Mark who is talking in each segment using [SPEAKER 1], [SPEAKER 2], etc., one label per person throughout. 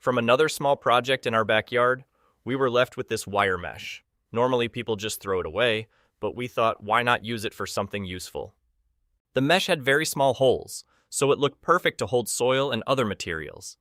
[SPEAKER 1] From another small project in our backyard, we were left with this wire mesh. Normally people just throw it away, but we thought why not use it for something useful? The mesh had very small holes, so it looked perfect to hold soil and other materials.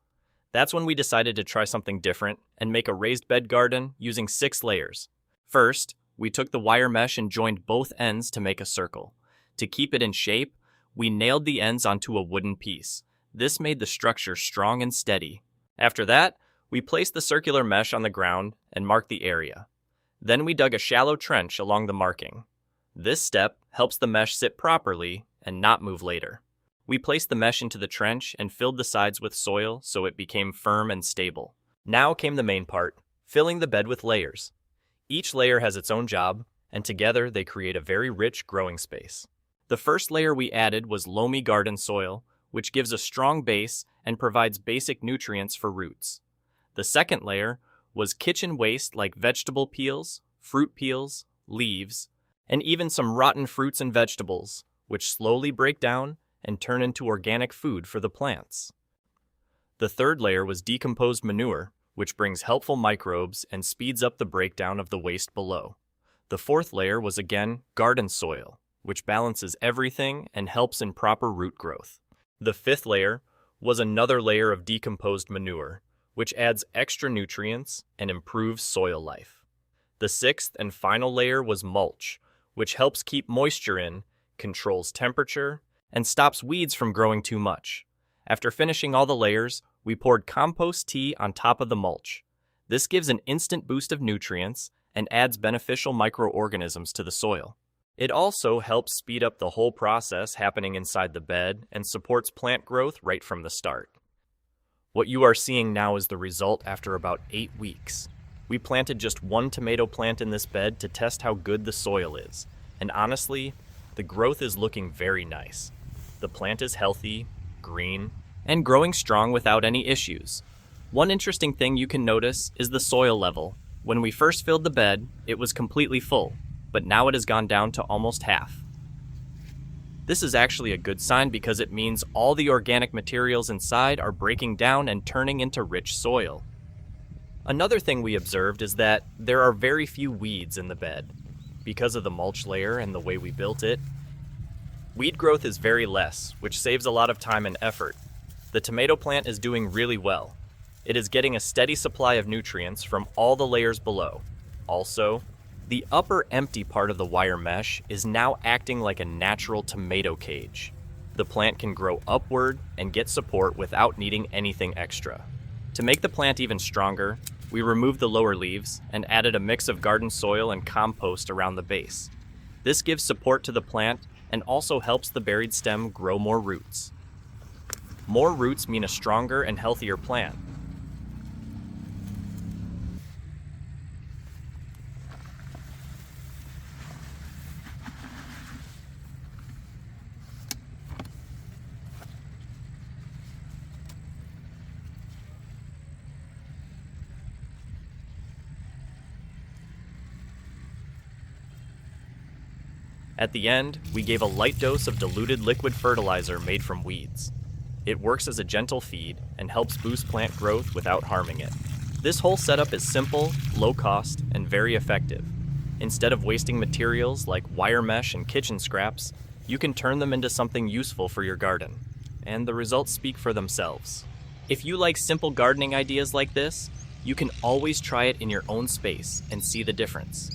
[SPEAKER 1] That's when we decided to try something different and make a raised bed garden using 6 layers. First, we took the wire mesh and joined both ends to make a circle. To keep it in shape, we nailed the ends onto a wooden piece. This made the structure strong and steady. After that, we placed the circular mesh on the ground and marked the area. Then we dug a shallow trench along the marking. This step helps the mesh sit properly and not move later. We placed the mesh into the trench and filled the sides with soil so it became firm and stable. Now came the main part, filling the bed with layers. Each layer has its own job, and together they create a very rich growing space. The first layer we added was loamy garden soil, which gives a strong base and provides basic nutrients for roots. The second layer was kitchen waste like vegetable peels, fruit peels, leaves, and even some rotten fruits and vegetables, which slowly break down and turn into organic food for the plants. The third layer was decomposed manure, which brings helpful microbes and speeds up the breakdown of the waste below. The fourth layer was again garden soil, which balances everything and helps in proper root growth. The fifth layer was another layer of decomposed manure, which adds extra nutrients and improves soil life. The sixth and final layer was mulch, which helps keep moisture in, controls temperature, and stops weeds from growing too much. After finishing all the layers, we poured compost tea on top of the mulch. This gives an instant boost of nutrients and adds beneficial microorganisms to the soil. It also helps speed up the whole process happening inside the bed and supports plant growth right from the start. What you are seeing now is the result after about 8 weeks. We planted just 1 tomato plant in this bed to test how good the soil is, and honestly, the growth is looking very nice. The plant is healthy, green, and growing strong without any issues. One interesting thing you can notice is the soil level. When we first filled the bed, it was completely full, but now it has gone down to almost half. This is actually a good sign because it means all the organic materials inside are breaking down and turning into rich soil. Another thing we observed is that there are very few weeds in the bed. Because of the mulch layer and the way we built it, weed growth is very less, which saves a lot of time and effort. The tomato plant is doing really well. It is getting a steady supply of nutrients from all the layers below. Also, the upper empty part of the wire mesh is now acting like a natural tomato cage. The plant can grow upward and get support without needing anything extra. To make the plant even stronger, we removed the lower leaves and added a mix of garden soil and compost around the base. This gives support to the plant and also helps the buried stem grow more roots. More roots mean a stronger and healthier plant. At the end, we gave a light dose of diluted liquid fertilizer made from weeds. It works as a gentle feed and helps boost plant growth without harming it. This whole setup is simple, low cost, and very effective. Instead of wasting materials like wire mesh and kitchen scraps, you can turn them into something useful for your garden. And the results speak for themselves. If you like simple gardening ideas like this, you can always try it in your own space and see the difference.